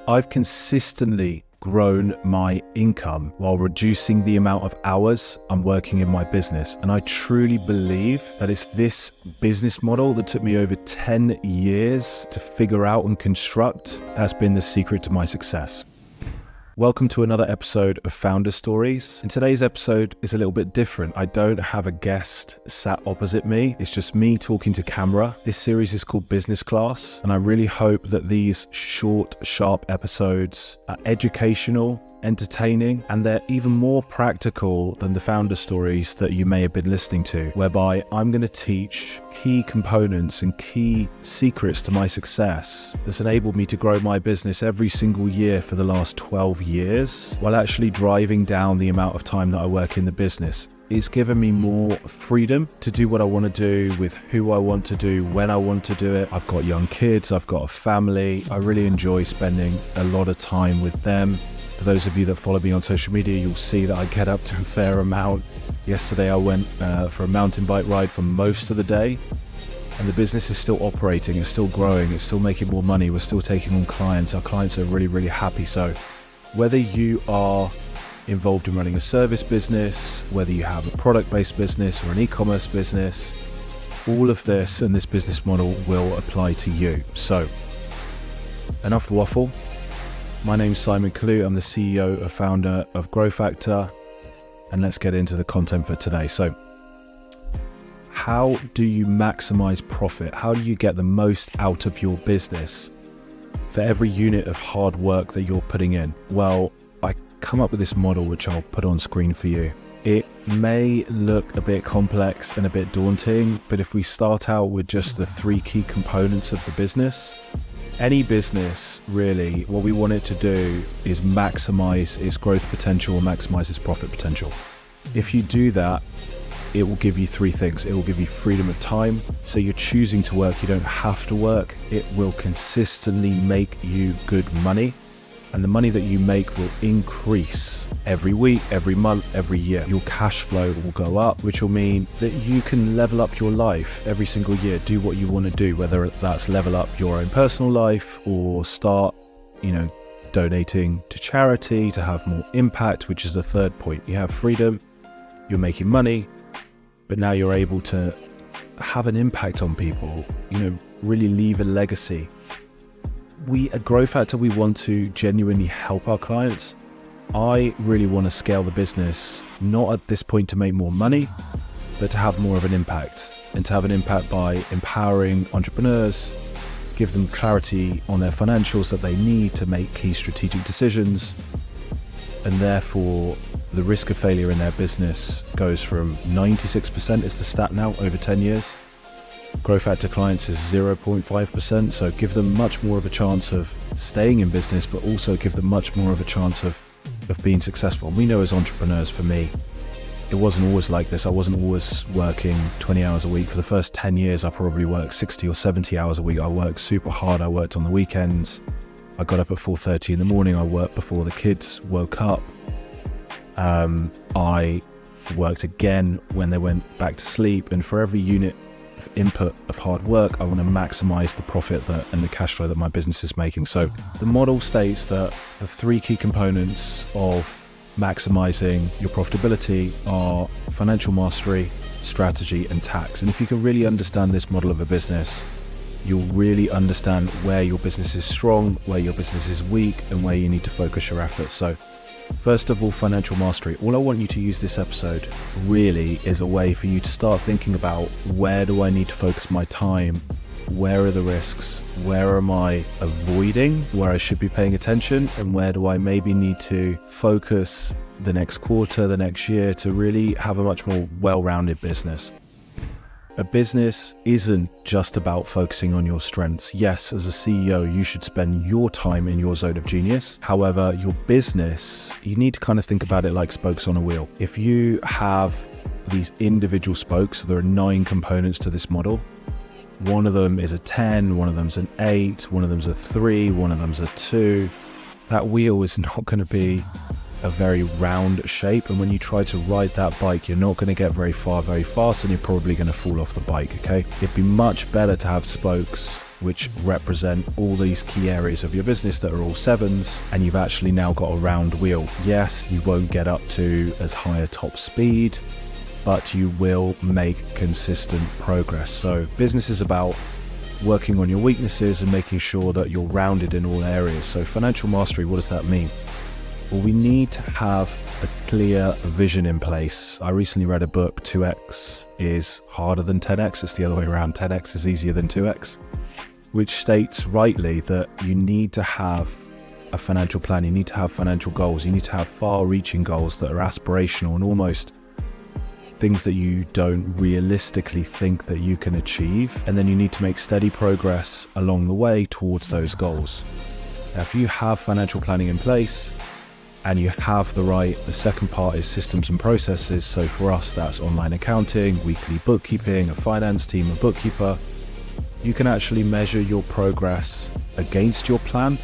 I've consistently grown my income while reducing the amount of hours I'm working in my business. And I truly believe that it's this business model that took me over 10 years to figure out and construct that's been the secret to my success. Welcome to another episode of Founder Stories. And today's episode is a little bit different. I don't have a guest sat opposite me. It's just me talking to camera. This series is called Business Class, and I really hope that these short, sharp episodes are educational, entertaining, and they're even more practical than the founder stories that you may have been listening to, whereby I'm going to teach key components and key secrets to my success that's enabled me to grow my business every single year for the last 12 years while actually driving down the amount of time that I work in the business. It's given me more freedom to do what I want to do with who I want to do, when I want to do it. I've got young kids, I've got a family. I really enjoy spending a lot of time with them. For those of you that follow me on social media, you'll see that I get up to a fair amount. Yesterday I went for a mountain bike ride for most of the day, and the business is still operating, it's still growing, it's still making more money, we're still taking on clients. Our clients are really, really happy. So whether you are involved in running a service business, whether you have a product-based business or an e-commerce business, all of this and this business model will apply to you. So enough waffle. My name's Simon Kalu. I'm the CEO and founder of Growth Factor, and let's get into the content for today. So how do you maximize profit? How do you get the most out of your business for every unit of hard work that you're putting in? Well, I come up with this model, which I'll put on screen for you. It may look a bit complex and a bit daunting, but if we start out with just the three key components of the business, any business, really, what we want it to do is maximize its growth potential and maximize its profit potential. If you do that, it will give you three things. It will give you freedom of time. So you're choosing to work, you don't have to work. It will consistently make you good money. And the money that you make will increase every week, every month, every year. Your cash flow will go up, which will mean that you can level up your life every single year, do what you want to do, whether that's level up your own personal life or start, donating to charity to have more impact, which is the third point. You have freedom, you're making money, but now you're able to have an impact on people, really leave a legacy. We at Growth Factor, we want to genuinely help our clients. I really want to scale the business, not at this point to make more money, but to have more of an impact, and to have an impact by empowering entrepreneurs, give them clarity on their financials that they need to make key strategic decisions, and therefore the risk of failure in their business goes from 96% is the stat now over 10 years. Growth Factor clients is 0.5%, so give them much more of a chance of staying in business, but also give them much more of a chance of being successful. We know as entrepreneurs, for me, it wasn't always like this. I wasn't always working 20 hours a week. For the first 10 years, I probably worked 60 or 70 hours a week. I worked super hard. I worked on the weekends. I got up at 4:30 in the morning. I worked before the kids woke up. I worked again when they went back to sleep. And for every unit of input of hard work, I want to maximize the profit and the cash flow that my business is making. So the model states that the three key components of maximizing your profitability are financial mastery, strategy, and tax. And if you can really understand this model of a business, you'll really understand where your business is strong, where your business is weak, and where you need to focus your efforts. So first of all, financial mastery. All I want you to use this episode really is a way for you to start thinking about, where do I need to focus my time? Where are the risks? Where am I avoiding where I should be paying attention? And where do I maybe need to focus the next quarter, the next year, to really have a much more well-rounded business? A business isn't just about focusing on your strengths. Yes, as a CEO, you should spend your time in your zone of genius. However, your business, you need to kind of think about it like spokes on a wheel. If you have these individual spokes, so there are 9 components to this model. One of them is a 10, one of them's an 8, one of them's a 3, one of them's a 2. That wheel is not going to be a very round shape, and when you try to ride that bike, you're not going to get very far very fast, and you're probably going to fall off the bike. Okay, it'd be much better to have spokes which represent all these key areas of your business that are all 7s, and you've actually now got a round wheel. Yes, you won't get up to as high a top speed, but you will make consistent progress. So business is about working on your weaknesses and making sure that you're rounded in all areas. So financial mastery, what does that mean? Well, we need to have a clear vision in place. I recently read a book, 2x is harder than 10x. It's the other way around. 10x is easier than 2x, which states rightly that you need to have a financial plan. You need to have financial goals. You need to have far-reaching goals that are aspirational and almost things that you don't realistically think that you can achieve. And then you need to make steady progress along the way towards those goals. Now, if you have financial planning in place, and you have the second part is systems and processes. So for us, that's online accounting, weekly bookkeeping, a finance team, a bookkeeper. You can actually measure your progress against your plan.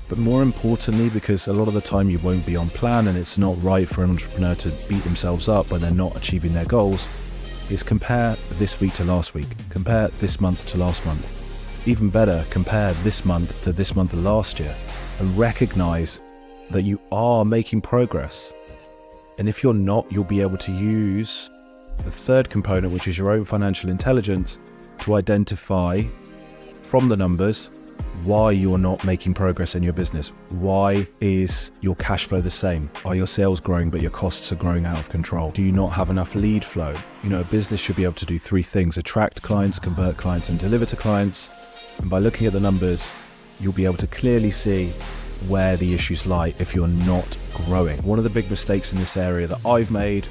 But more importantly, because a lot of the time you won't be on plan and it's not right for an entrepreneur to beat themselves up when they're not achieving their goals, is compare this week to last week, compare this month to last month. Even better, compare this month to this month of last year and recognize that you are making progress. And if you're not, you'll be able to use the third component, which is your own financial intelligence, to identify from the numbers why you're not making progress in your business. Why is your cash flow the same? Are your sales growing but your costs are growing out of control? Do you not have enough lead flow? You know, a business should be able to do 3 things: attract clients, convert clients, and deliver to clients. And by looking at the numbers, you'll be able to clearly see where the issues lie if you're not growing. One of the big mistakes in this area that I've made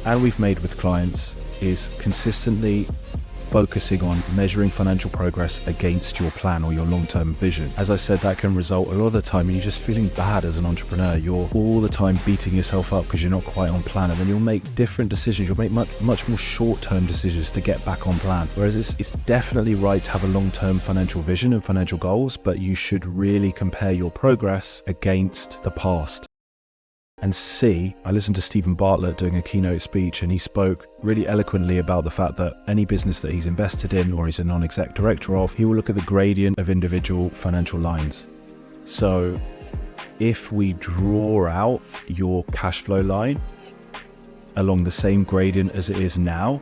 and we've made with clients is consistently focusing on measuring financial progress against your plan or your long-term vision. As I said, that can result a lot of the time in you just feeling bad as an entrepreneur. You're all the time beating yourself up because you're not quite on plan, and then you'll make different decisions. You'll make much more short-term decisions to get back on plan. Whereas it's definitely right to have a long-term financial vision and financial goals, but you should really compare your progress against the past. And I listened to Stephen Bartlett doing a keynote speech, and he spoke really eloquently about the fact that any business that he's invested in or he's a non-exec director of, he will look at the gradient of individual financial lines. So if we draw out your cash flow line along the same gradient as it is now,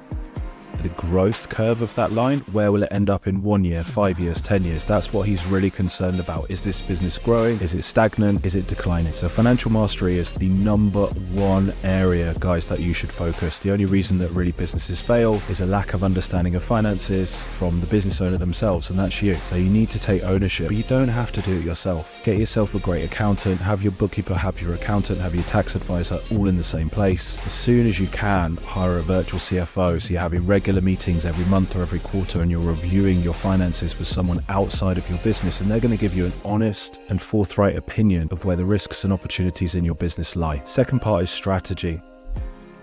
the growth curve of that line, where will it end up in 1 year, 5 years, 10 years? That's what he's really concerned about. Is this business growing? Is it stagnant? Is it declining? So financial mastery is the number 1 area, guys, that you should focus. The only reason that really businesses fail is a lack of understanding of finances from the business owner themselves, and that's you. So you need to take ownership, but you don't have to do it yourself. Get yourself a great accountant, have your bookkeeper, have your accountant, have your tax advisor all in the same place. As soon as you can, hire a virtual CFO, so you're having regular meetings every month or every quarter, and you're reviewing your finances with someone outside of your business, and they're going to give you an honest and forthright opinion of where the risks and opportunities in your business lie. Second part is strategy.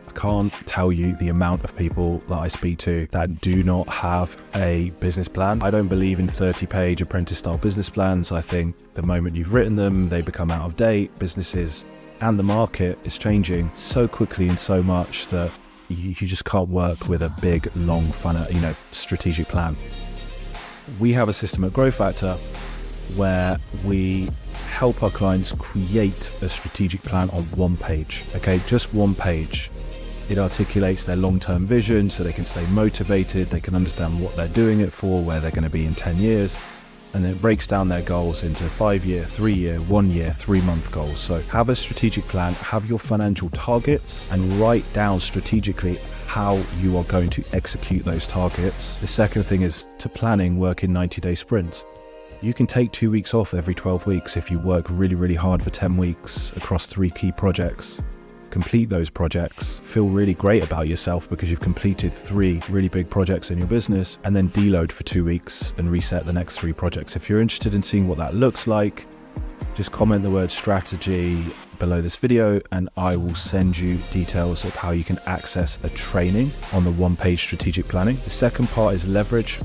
I can't tell you the amount of people that I speak to that do not have a business plan. I don't believe in 30-page apprentice-style business plans. I think the moment you've written them, they become out of date. Businesses and the market is changing so quickly and so much that you just can't work with a big, long, strategic plan. We have a system at Growth Factor where we help our clients create a strategic plan on 1 page. Okay, just 1 page. It articulates their long-term vision so they can stay motivated, they can understand what they're doing it for, where they're going to be in 10 years. And then it breaks down their goals into 5-year, 3-year, 1-year, 3-month goals. So have a strategic plan, have your financial targets, and write down strategically how you are going to execute those targets. The second thing is to planning, work in 90-day sprints. You can take 2 weeks off every 12 weeks if you work really, really hard for 10 weeks across 3 key projects. Complete those projects, feel really great about yourself because you've completed 3 really big projects in your business, and then deload for 2 weeks and reset the next 3 projects. If you're interested in seeing what that looks like, just comment the word strategy below this video and I will send you details of how you can access a training on the 1-page strategic planning. The second part is leverage.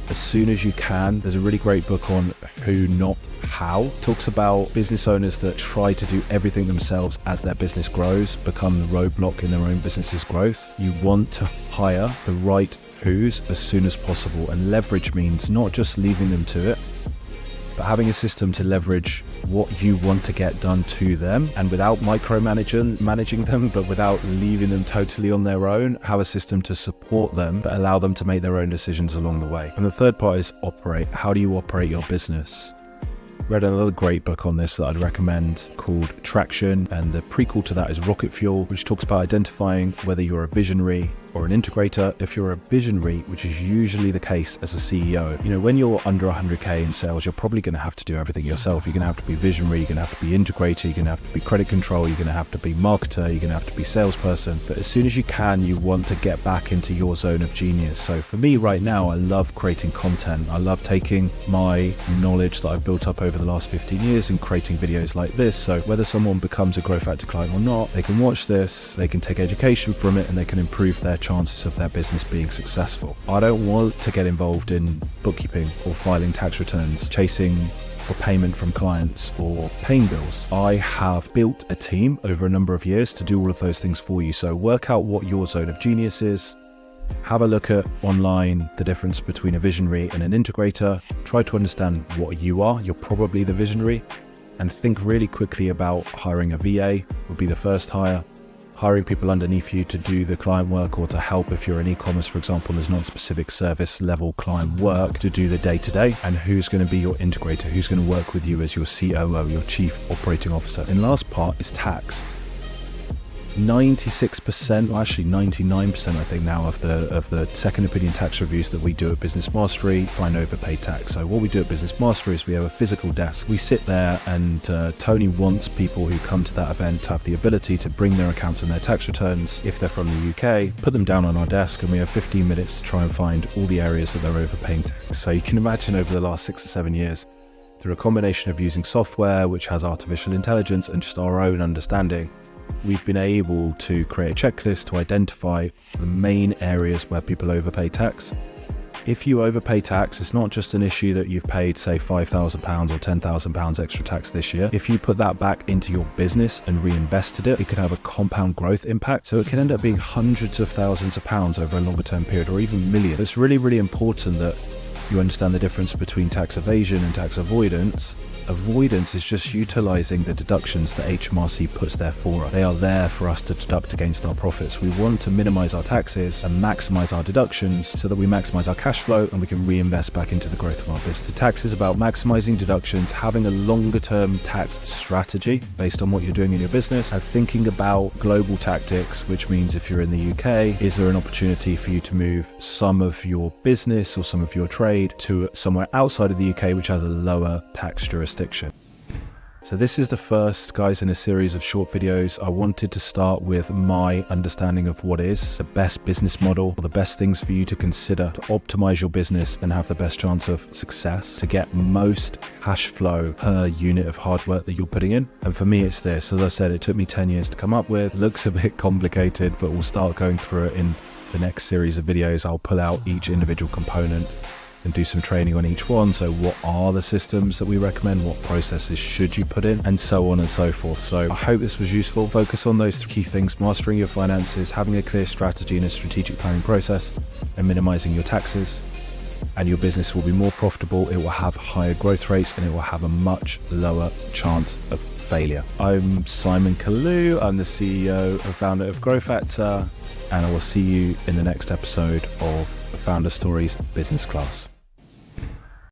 As soon as you can, there's a really great book on who, not how. Talks about business owners that try to do everything themselves as their business grows, become the roadblock in their own business's growth. You want to hire the right who's as soon as possible, and leverage means not just leaving them to it, but having a system to leverage what you want to get done to them, and without managing them, but without leaving them totally on their own, have a system to support them, but allow them to make their own decisions along the way. And the third part is operate. How do you operate your business? Read another great book on this that I'd recommend called Traction, and the prequel to that is Rocket Fuel, which talks about identifying whether you're a visionary or an integrator. If you're a visionary, which is usually the case as a CEO, when you're under 100K in sales, you're probably going to have to do everything yourself. You're going to have to be visionary, you're going to have to be integrator, you're going to have to be credit control, you're going to have to be marketer, you're going to have to be salesperson. But as soon as you can, you want to get back into your zone of genius. So for me right now, I love creating content. I love taking my knowledge that I've built up over the last 15 years and creating videos like this. So whether someone becomes a Growth Factor client or not, they can watch this, they can take education from it, and they can improve their chances of their business being successful. I don't want to get involved in bookkeeping or filing tax returns, chasing for payment from clients, or paying bills. I have built a team over a number of years to do all of those things for you. So work out what your zone of genius is. Have a look at online the difference between a visionary and an integrator. Try to understand what you are. You're probably the visionary. And think really quickly about hiring a VA would be the first hire. Hiring people underneath you to do the client work, or to help if you're in e-commerce, for example, there's not specific service level client work to do the day-to-day. And who's going to be your integrator? Who's going to work with you as your COO, your chief operating officer? And last part is tax. 96%, well actually 99% I think now of the second opinion tax reviews that we do at Business Mastery find overpaid tax. So what we do at Business Mastery is we have a physical desk. We sit there, and Tony wants people who come to that event to have the ability to bring their accounts and their tax returns, if they're from the UK, put them down on our desk, and we have 15 minutes to try and find all the areas that they're overpaying tax. So you can imagine over the last 6 or 7 years, through a combination of using software which has artificial intelligence and just our own understanding, we've been able to create a checklist to identify the main areas where people overpay tax. If you overpay tax, it's not just an issue that you've paid, say, £5,000 or £10,000 extra tax this year. If you put that back into your business and reinvested it, it could have a compound growth impact. So it can end up being hundreds of thousands of pounds over a longer term period, or even millions. It's really, really important that you understand the difference between tax evasion and tax avoidance. Avoidance is just utilizing the deductions that HMRC puts there for us. They are there for us to deduct against our profits. We want to minimize our taxes and maximize our deductions so that we maximize our cash flow and we can reinvest back into the growth of our business. The tax is about maximizing deductions, having a longer term tax strategy based on what you're doing in your business, and thinking about global tactics, which means if you're in the UK, is there an opportunity for you to move some of your business or some of your trade to somewhere outside of the UK which has a lower tax jurisdiction? So this is the first, guys, in a series of short videos. I wanted to start with my understanding of what is the best business model, the best things for you to consider to optimize your business and have the best chance of success, to get most cash flow per unit of hard work that you're putting in. And for me, it's this. As I said, it took me 10 years to come up with. Looks a bit complicated, but we'll start going through it in the next series of videos. I'll pull out each individual component and do some training on each one. So what are the systems that we recommend? What processes should you put in? And so on and so forth. So I hope this was useful. Focus on those 3 key things: mastering your finances, having a clear strategy and a strategic planning process, and minimizing your taxes. And your business will be more profitable, it will have higher growth rates, and it will have a much lower chance of failure. I'm Simon Kalu. I'm the CEO and founder of Growth Factor, and I will see you in the next episode of Founder Stories Business Class.